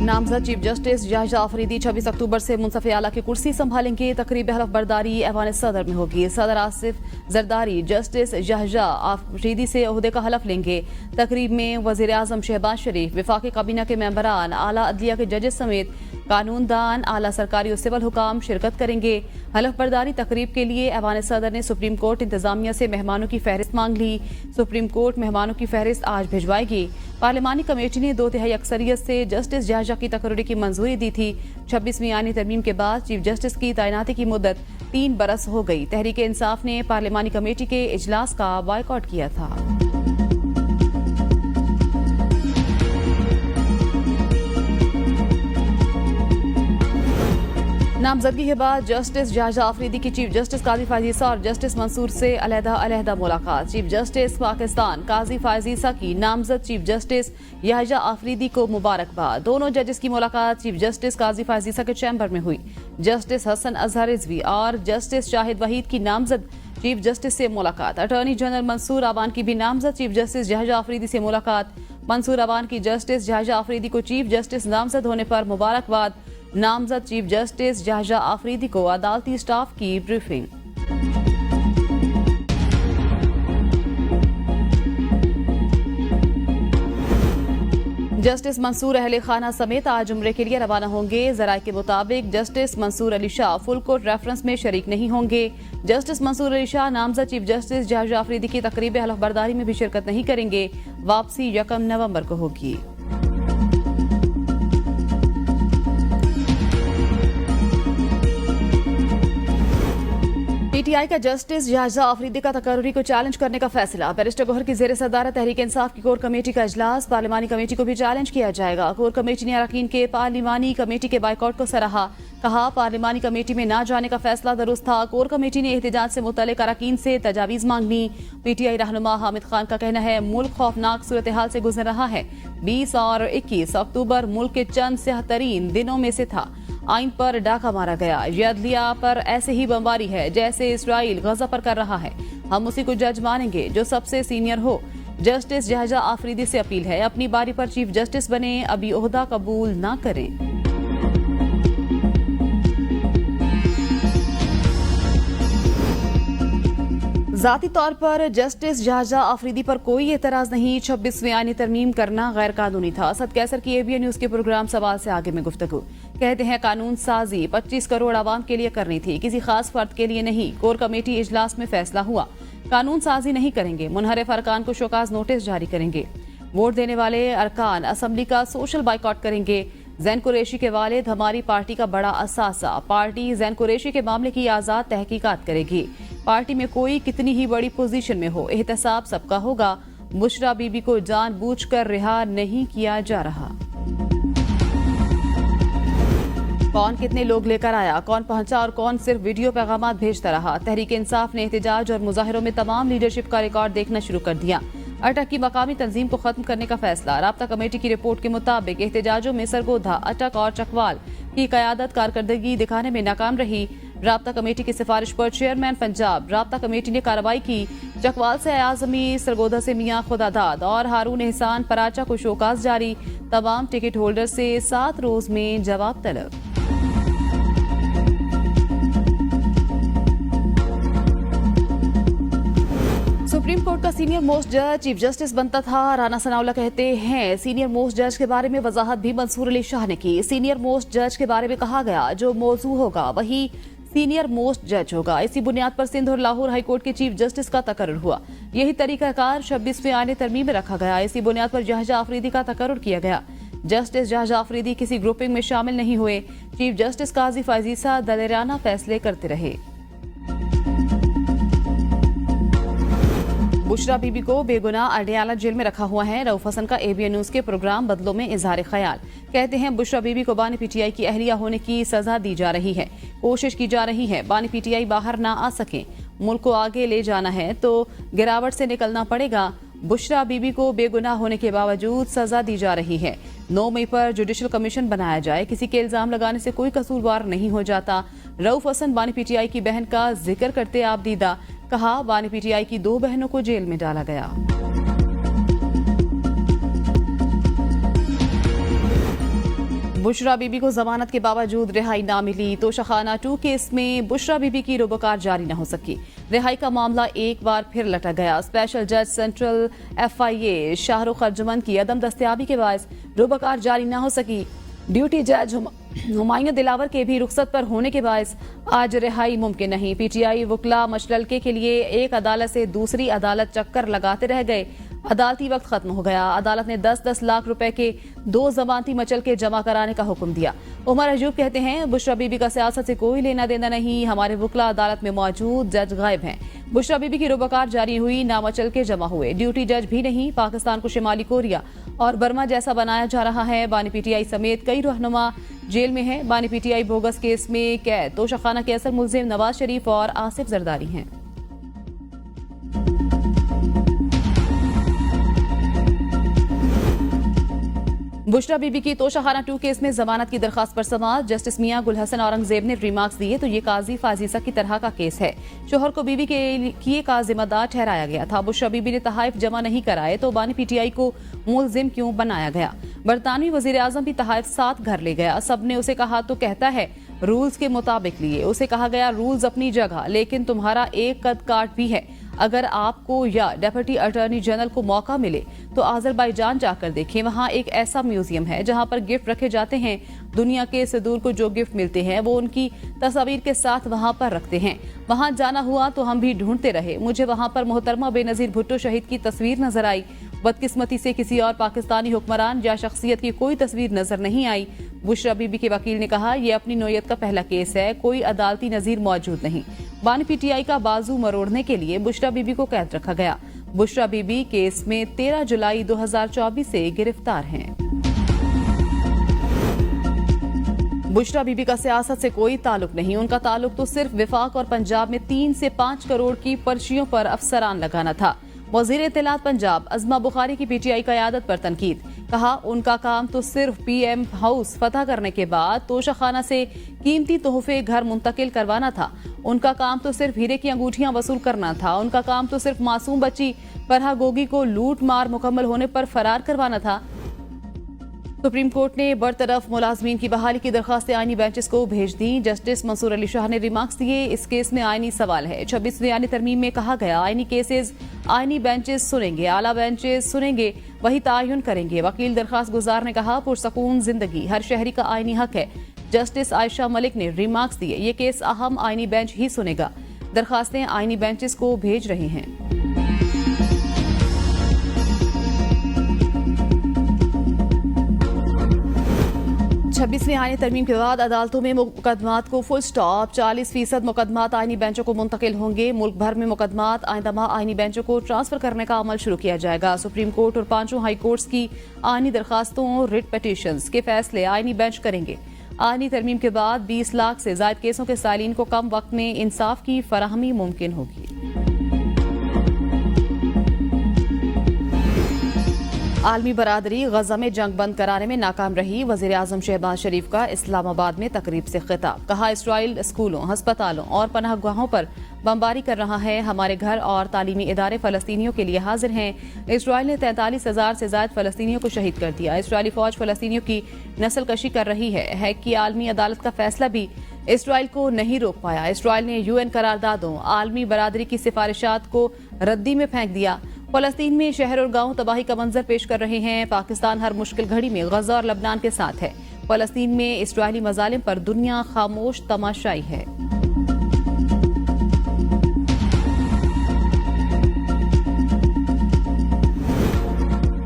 नामजद chief justice Yahya Afridi 26 अक्टूबर से मुंसफ आला की कुर्सी संभालेंगे। तकरीब हलफ बर्दारी ऐवान सदर में होगी। सदर आसिफ जरदारी जस्टिस याहिया अफरीदी से ओहदे का हलफ लेंगे। तकरीब में वजीर आजम शहबाज शरीफ, वफाकी काबीना के मेंबरान, आला अदलिया के जजेस समेत कानूनदान, आला सरकारी और सिविल हुकाम शिरकत करेंगे। हलफ बर्दारी तकरीब के लिए ऐवान सदर ने सुप्रीम कोर्ट इंतजामिया से मेहमानों की फहरिस्त मांग ली। सुप्रीम कोर्ट मेहमानों की फहरिस्त आज भिजवाएगी। पार्लिमानी कमेटी ने 2/3 अक्सरियत से जस्टिस याहिया की तकर्री की मंजूरी दी थी। 26वीं आईनी तरमीम के बाद चीफ जस्टिस की तैनाती की मुद्दत 3 बरस हो गई। तहरीक इंसाफ ने पार्लिमानी कमेटी के इजलास का बायकॉट किया था। नामजदगी के बाद जस्टिस याहिया अफरीदी की चीफ जस्टिस काजी फायजीसा और जस्टिस मंसूर से अलहदा मुलाकात। चीफ जस्टिस पाकिस्तान काजी फायजीसा की नामजद चीफ जस्टिस याहिया अफरीदी को मुबारकबाद। दोनों जजेस की मुलाकात चीफ जस्टिस काजी फायजीसा के चैम्बर में हुई। जस्टिस हसन अजहर रिजवी और जस्टिस शाहिद वहीद की नामजद चीफ जस्टिस से मुलाकात। अटॉर्नी जनरल मंसूर अवान की भी नामजद चीफ जस्टिस याहिया अफरीदी से मुलाकात। मंसूर अवान की जस्टिस याहिया अफरीदी को चीफ जस्टिस नामजद होने पर मुबारकबाद। नामजद चीफ जस्टिस याहिया अफरीदी को अदालती स्टाफ की ब्रीफिंग। जस्टिस मंसूर अहले खाना समेत आज उम्रे के लिए रवाना होंगे। जराये के मुताबिक justice Mansoor Ali Shah full court reference में शरीक नहीं होंगे। जस्टिस मंसूर अली शाह नामजद चीफ जस्टिस याहिया अफरीदी की तकरीब हलफ बर्दारी में भी शिरकत नहीं करेंगे। वापसी 1 नवंबर को होगी। पीटीआई का जस्टिस याहिया अफरीदी का तकर्री को चैलेंज करने का फैसला। बैरिस्टर गौहर की जेर सदारत तहरीक इंसाफ की कोर कमेटी का इजलास। पार्लिमानी कमेटी को भी चैलेंज किया जाएगा। कोर कमेटी ने अरकान के पार्लिमानी कमेटी के बाइकआउट को सराहा। कहा, पार्लिमानी कमेटी में न जाने का फैसला दुरुस्त था। कोर कमेटी ने एहतजाज से मुतल्लिक अरकान से तजावीज मांगनी। पीटीआई रहनुमा हामिद खान का कहना है, मुल्क खौफनाक सूरत हाल से गुजर रहा है। 20 और 21 अक्टूबर मुल्क के चंद सेहतरीन दिनों में से था। आइन पर डाका मारा गया। ये अदलिया पर ऐसे ही बमबारी है जैसे इसराइल गजा पर कर रहा है। हम उसी को जज मानेंगे जो सबसे सीनियर हो। जस्टिस याहिया अफरीदी से अपील है, अपनी बारी पर चीफ जस्टिस बने, अभी ओहदा कबूल ना करें। जाती तौर पर जस्टिस याहिया अफरीदी पर कोई एतराज नहीं। 26वीं आईनी तरमीम करना गैर कानूनी था। असद कैसर की एबीएन न्यूज के प्रोग्राम सवाल से आगे में गुफ्तगू। कहते हैं, कानून साजी 25 करोड़ आवाम के लिए करनी थी, किसी खास फर्द के लिए नहीं। कोर कमेटी इजलास में फैसला हुआ, कानून साजी नहीं करेंगे। मुनहरिफ अरकान को शोकाज नोटिस जारी करेंगे। वोट देने वाले अरकान असम्बली का सोशल बाइकआउट करेंगे। जैन कुरैशी के वालिद हमारी पार्टी का बड़ा असासा। पार्टी जैन कुरैशी के मामले की आजाद तहकीकात करेगी। पार्टी में कोई कितनी ही बड़ी पोजीशन में हो, एहतसाब सबका होगा। बुशरा बीबी को जानबूझकर रिहा नहीं किया जा रहा। कौन कितने लोग लेकर आया, कौन पहुंचा और कौन सिर्फ वीडियो पैगाम भेजता रहा। तहरीक इंसाफ ने एहतजाज और मुजाहिरों में तमाम लीडरशिप का रिकॉर्ड देखना शुरू कर दिया। अटक की मकामी तंजीम को खत्म करने का फैसला। राब्ता कमेटी की रिपोर्ट के मुताबिक एहतजाजों में सरगोधा, अटक और चकवाल की कयादत कारकर्दगी दिखाने में नाकाम रही। राब्ता कमेटी की सिफारिश पर चेयरमैन पंजाब राब्ता कमेटी ने कार्रवाई की। चकवाल से आजमी, सरगोधा से मियां खुदादाद और हारून एहसान पराचा को शोकाज जारी। तमाम टिकट होल्डर से 7 रोज में जवाब तलब। सुप्रीम कोर्ट का सीनियर मोस्ट जज चीफ जस्टिस बनता था। राना सनाउल्लाह कहते हैं, सीनियर मोस्ट जज के बारे में वजाहत भी मंसूर अली शाह ने की। सीनियर मोस्ट जज के बारे में कहा गया, जो मौजू होगा वही सीनियर मोस्ट जज होगा। इसी बुनियाद पर सिंध और लाहौर हाईकोर्ट के चीफ जस्टिस का तकर्रुर हुआ। यही तरीकाकार 26वें आईनी तरमीम में रखा गया। इसी बुनियाद पर याहिया अफरीदी का तकर्रुर किया गया। जस्टिस याहिया अफरीदी किसी ग्रुपिंग में शामिल नहीं हुए। चीफ जस्टिस काजी फायजीसा दलेराना फैसले करते रहे। बुशरा बीबी को बेगुनाह अडयाला जेल में रखा हुआ है। रऊफ हसन का एबीएन न्यूज के प्रोग्राम बदलों में इजहार ख्याल। कहते हैं, बुशरा बीबी को बानी पीटीआई की अहलिया होने की सजा दी जा रही है। कोशिश की जा रही है बानी पीटीआई बाहर ना आ सके। मुल्क को आगे ले जाना है तो गिरावट से निकलना पड़ेगा। बुशरा बीबी को बेगुनाह होने के बावजूद सजा दी जा रही है। 9 मई पर जुडिशल कमीशन बनाया जाए। किसी के इल्जाम लगाने से कोई कसूरवार नहीं हो जाता। रऊफ हसन बानी पीटीआई की बहन का जिक्र करते आप दीदा। कहा, बानी पीटीआई की 2 बहनों को जेल में डाला गया। बुशरा बीबी को जमानत के बावजूद रिहाई ना मिली। तोशाखाना 2 केस में बुशरा बीबी की रोबोकार जारी न हो सकी। रिहाई का मामला एक बार फिर लटक गया। स्पेशल जज सेंट्रल FIA शाहरुख अर्जुमन की अदम दस्तयाबी के बायस रोबोकार जारी न हो सकी। ड्यूटी जज हुमायूं दिलावर के भी रुखसत पर होने के बायस आज रिहाई मुमकिन नहीं। PTI वकला मशलके के लिए एक अदालत से दूसरी अदालत चक्कर लगाते रह गए। अदालती वक्त खत्म हो गया। अदालत ने 10-10 लाख रुपए के 2 जमानती मचल के जमा कराने का हुक्म दिया। उमर अजूब कहते हैं, बुशरा बीबी का सियासत से कोई लेना देना नहीं। हमारे वकला अदालत में मौजूद, जज गायब हैं। बुशरा बीबी की रोबोकार जारी हुई, नामचल के जमा हुए। ड्यूटी जज भी नहीं। पाकिस्तान को शिमाली कोरिया और बर्मा जैसा बनाया जा रहा है। बानी PTI समेत कई रहनुमा जेल में हैं। बानी PTI बोगस केस में कैद तोशाखाना के असल मुलजिम नवाज शरीफ और आसिफ जरदारी हैं। बुशरा बीबी की तोशाखाना 2 केस में जमानत की दरखास्त पर समाअत। जस्टिस मियां गुल हसन औरंगजेब ने रिमार्क्स दिए तो ये काजी फाजीसा की तरह का केस है। शोहर को बीबी के किए का जिम्मेदार ठहराया गया था। बुशरा बीबी ने तहाइफ जमा नहीं कराए तो बानी PTI को मुलजिम क्यों बनाया गया। बरतानवी वजीर आजम भी तहाइफ साथ घर ले गया। सबने उसे कहा तो कहता है रूल्स के मुताबिक लिए। उसे कहा गया रूल्स अपनी जगह, लेकिन तुम्हारा एक कद काट भी है। अगर आपको या डेप्यूटी अटॉर्नी जनरल को मौका मिले तो आजरबाईजान जाकर देखें। वहां एक ऐसा म्यूजियम है जहां पर गिफ्ट रखे जाते हैं। दुनिया के सदूर को जो गिफ्ट मिलते हैं वो उनकी तस्वीर के साथ वहां पर रखते हैं। वहां जाना हुआ तो हम भी ढूंढते रहे। मुझे वहां पर मोहतरमा बेनजीर भुट्टो शहीद की तस्वीर नजर आई। बदकिस्मती से किसी और पाकिस्तानी हुक्मरान या शख्सियत की कोई तस्वीर नजर नहीं आई। बुशरा बीबी के वकील ने कहा, यह अपनी नौयत का पहला केस है, कोई अदालती नजीर मौजूद नहीं। बानी PTI का बाजू मरोड़ने के लिए बुशरा बीबी को कैद रखा गया। बुशरा बीबी केस में 13 जुलाई 2024 से गिरफ्तार हैं। बुशरा बीबी का सियासत से कोई ताल्लुक नहीं। उनका ताल्लुक तो सिर्फ विफाक और पंजाब में 3 से 5 करोड़ की पर्चियों पर अफसरान लगाना था। वजीर इत्तलात पंजाब अज़मा बुखारी की PTI क़यादत पर तनकीद। कहा, उनका काम तो सिर्फ PM हाउस फतह करने के बाद तोशाखाना से कीमती तोहफे घर मुंतकिल करवाना था। उनका काम तो सिर्फ हीरे की अंगूठियां वसूल करना था। उनका काम तो सिर्फ मासूम बच्ची फरहा गोगी को लूट मार मुकम्मल होने पर फरार करवाना था। सुप्रीम कोर्ट ने बरतरफ मुलाजमीन की बहाली की दरखास्त आईनी बेंचेस को भेज दी। जस्टिस मंसूर अली शाह ने रिमार्क्स दिए, इस केस में आईनी सवाल है। 26वीं आईनी तरमीम में कहा गया, आईनी केसेस आईनी बेंचेस सुनेंगे, आला बेंचेस सुनेंगे, वही तायुन करेंगे। वकील दरखास्त गुजार ने कहा, पुरसकून जिंदगी हर शहरी का आईनी हक है। जस्टिस आयशा मलिक ने रिमार्क्स दिए, ये केस अहम आईनी बेंच ही सुनेगा। दरखास्तें आईनी बेंचेस को भेज रहे हैं। 26वीं आईनी तरमीम के बाद अदालतों में मुकदमात को फुल स्टॉप। 40% मुकदमात आईनी बेंचों को मुंतकिल होंगे। मुल्क भर में मुकदमात आइंदा माह आईनी बेंचों को ट्रांसफर करने का अमल शुरू किया जाएगा। सुप्रीम कोर्ट और 5 हाई कोर्ट्स की आईनी दरखास्तों, रिट पिटीशंस के फैसले आईनी बेंच करेंगे। आईनी तरमीम के बाद 20 लाख से ज्यादा केसों के सालीन को कम वक्त में इंसाफ की फराहमी मुमकिन होगी। आलमी बरादरी गजा में जंग बंद कराने में नाकाम रही। वजीर आजम शहबाज शरीफ का इस्लामाबाद में तकरीब से खिताब। कहा, इसराइल स्कूलों, हस्पतालों और पनाहगाहों पर बमबारी कर रहा है। हमारे घर और तालीमी इदारे फलस्तीनियों के लिए हाजिर हैं। इसराइल ने 43,000 से ज्यादा फलस्तीनियों को शहीद कर दिया। इसराइली फौज फलस्तीनियों की नस्ल कशी कर रही है कि आलमी अदालत का फैसला भी इसराइल को नहीं रोक पाया। इसराइल ने UN करारदादों, आलमी बरादरी की सिफारिशात को रद्दी में फेंक दिया। फलस्तीन में शहर और गांव तबाही का मंजर पेश कर रहे हैं। पाकिस्तान हर मुश्किल घड़ी में गजा और लबनान के साथ है। फलस्तीन में इसराइली मजालिम पर दुनिया खामोश तमाशाई है।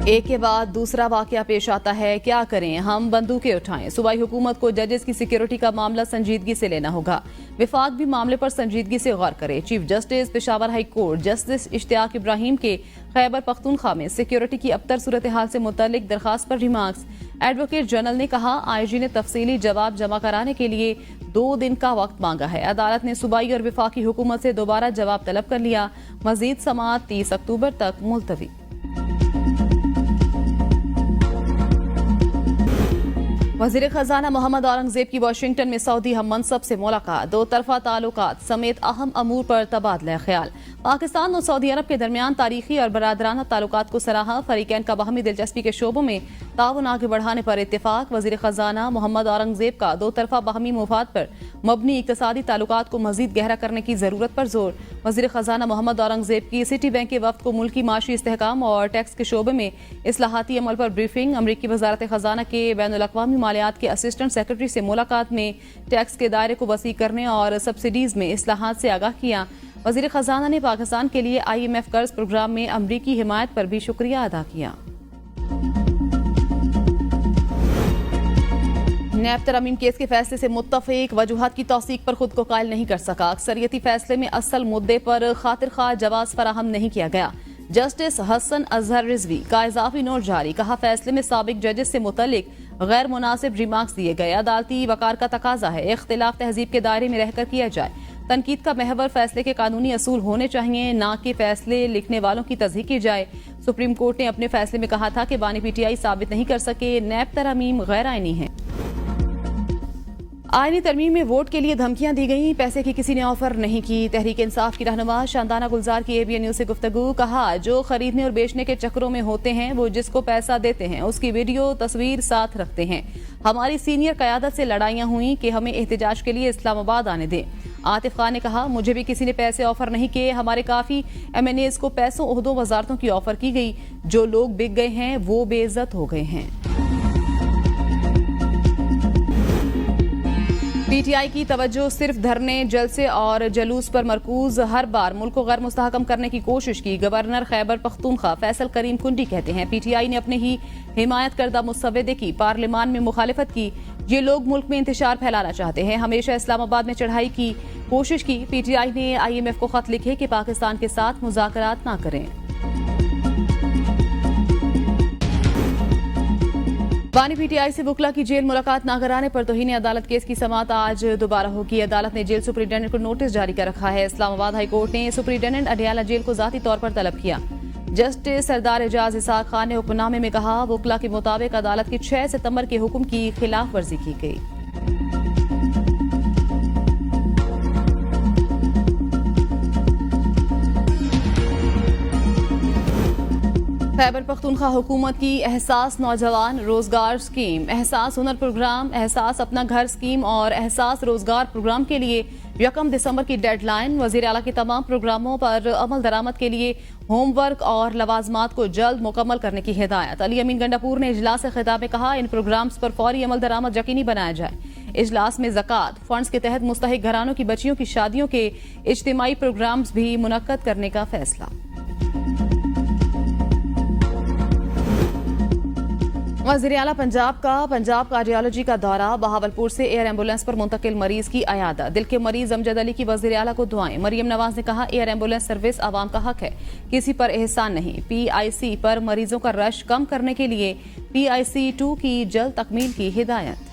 एक के बाद दूसरा वाकया पेश आता है। क्या करें, हम बंदूकें उठाएं। सूबाई हुकूमत को जजेस की सिक्योरिटी का मामला संजीदगी से लेना होगा। विफाक भी मामले पर संजीदगी से गौर करे। Chief justice Peshawar high court justice Ishtiaq Ibrahim के खैबर पख्तूनख्वा में सिक्योरिटी की अबतर सूरत हाल से मुतल्लिक दरखास्त पर रिमार्क्स। एडवोकेट जनरल ने कहा, IG ने तफसीली जवाब जमा कराने के लिए 2 दिन का वक्त मांगा है। अदालत ने सूबाई और विफाकी हुकूमत से दोबारा जवाब तलब कर लिया। मजीद समाअत 30 अक्टूबर तक मुलतवी। वज़ीर ख़जाना मोहम्मद औरंगज़ेब की वाशिंगटन में सऊदी हम मनसब से मुलाकात, दो तरफा ताल्लुकात समेत अहम अमूर पर तबादला ख्याल। पाकिस्तान और सऊदी अरब के दरमियान तारीखी और बरादराना ताल्लुकात को सराहा। फरीकैन का बाहमी दिलचस्पी के शोबों में ताउन आगे बढ़ाने पर इत्तेफाक। वज़ीर ख़जाना मोहम्मद औरंगज़ेब का दो तरफा बाहमी मुफाद पर मबनी इक़्तिसादी ताल्लुकात को मज़ीद गहरा करने की ज़रूरत पर जोर। वज़ीर ख़जाना मोहम्मद औरंगज़ेब की सिटी बैंक के वफ़द को मुल्की माशी इस्तेहकाम और टैक्स के शोबे में इस्लाहाती अमल पर ब्रीफिंग। अमरीकी वज़ारत ख़जाना के बैनुल-अक़वामी मालियात के असिस्टेंट सेक्रेटरी से मुलाकात में टैक्स के दायरे को वसी करने और सब्सिडीज़ में इस्लाहात से आगाह किया। वज़ीर ख़जाना ने पाकिस्तान के लिए IMF कर्ज प्रोग्राम में अमरीकी हिमायत पर भी शुक्रिया अदा किया। नैब तरमीम केस के फैसले से मुत्तफिक, वजूहात की तौसीक पर खुद को कायल नहीं कर सका। अक्सरियती फैसले में असल मुद्दे पर खातिर ख्वाह जवाब फराहम नहीं किया गया। जस्टिस हसन अजहर रिजवी का इजाफी नोट जारी, कहा फैसले में साबिक जजेस से मुतल्लिक गैर मुनासिब रिमार्क्स दिए गए। अदालती वकार का तकाजा है इख्तिलाफ तहजीब के दायरे में रहकर किया जाए। तनकीद का महवर फैसले के कानूनी असूल होने चाहिए, ना कि फैसले लिखने वालों की तस्दीक की जाए। सुप्रीम कोर्ट ने अपने फैसले में कहा था कि बानी PTI साबित नहीं कर सके नैब तरमीम गैर आईनी है। आईनी तरमीम में वोट के लिए धमकियां दी गई, पैसे की किसी ने ऑफर नहीं की। तहरीक इंसाफ की रहनुमा शांताना गुलजार की ABN न्यूज से गुफ्तगू, कहा जो खरीदने और बेचने के चक्रों में होते हैं वो जिसको पैसा देते हैं उसकी वीडियो तस्वीर साथ रखते हैं। हमारी सीनियर क़यादत से लड़ाइयां हुई कि हमें एहतजाज के लिए इस्लामाबाद आने दें। आतिफ खान ने कहा मुझे भी किसी ने पैसे ऑफर नहीं किए, हमारे काफ़ी MNAs को पैसों ओहदों वजारतों की ऑफर की गई। जो लोग बिक गए हैं वो बेइज्जत हो गए हैं। PTI की तवज्जो सिर्फ धरने, जलसे और जलूस पर मरकूज, हर बार मुल्क को गैर मुस्तहकम करने की कोशिश की। गवर्नर खैबर पख्तूनख्वा फैसल करीम कुंडी कहते हैं PTI ने अपने ही हिमायत करदा मुसव्वदे की पार्लियामान में मुखालिफत की। ये लोग मुल्क में इंतशार फैलाना चाहते हैं, हमेशा इस्लामाबाद में चढ़ाई की कोशिश की। PTI ने IMF को खत लिखे कि पाकिस्तान के साथ मुज़ाकरात ना करें। बानी PTI से वुकला की जेल मुलाकात ना कराने पर तौहीन अदालत केस की समाअत आज दोबारा होगी। अदालत ने जेल सुपरिटेंडेंट को नोटिस जारी कर रखा है। इस्लामाबाद हाई कोर्ट ने सुपरिटेंडेंट अडियाला जेल को जाती तौर पर तलब किया। जस्टिस सरदार एजाज इसाक खान ने हुक्मनामे में कहा वुकला के मुताबिक अदालत की 6 सितंबर के हुक्म की खिलाफ वर्जी की गई। खैबर पख्तूनख्वा हुकूमत की एहसास नौजवान रोजगार स्कीम, एहसास हुनर प्रोग्राम, एहसास अपना घर स्कीम और एहसास रोजगार प्रोग्राम के लिए 1 दिसंबर की डेडलाइन। वज़ीर आला के तमाम प्रोग्रामों पर अमल दरामद के लिए होमवर्क और लवाजमात को जल्द मुकम्मल करने की हिदायत। अली अमीन गंडापुर ने इजलास से खिताब में कहा इन प्रोग्राम्स पर फौरी अमल दरामद यकीनी बनाया जाए। इजलास में ज़कात फंड्स के तहत मुस्तहिक घरानों की बच्चियों की शादियों के इज्तिमाई प्रोग्राम्स भी मुनक्कद करने का फैसला। वज़ीर आला पंजाब का कार्डियोलॉजी का दौरा, बहावलपुर से एयर एम्बुलेंस पर मुंतकिल मरीज की अयादत। दिल के मरीज अमजद अली की वज़ीर आला को दुआएं। मरियम नवाज ने कहा एयर एम्बुलेंस सर्विस आवाम का हक है, किसी पर एहसान नहीं। PIC पर मरीजों का रश कम करने के लिए PIC 2 की जल्द तकमील की हिदायत।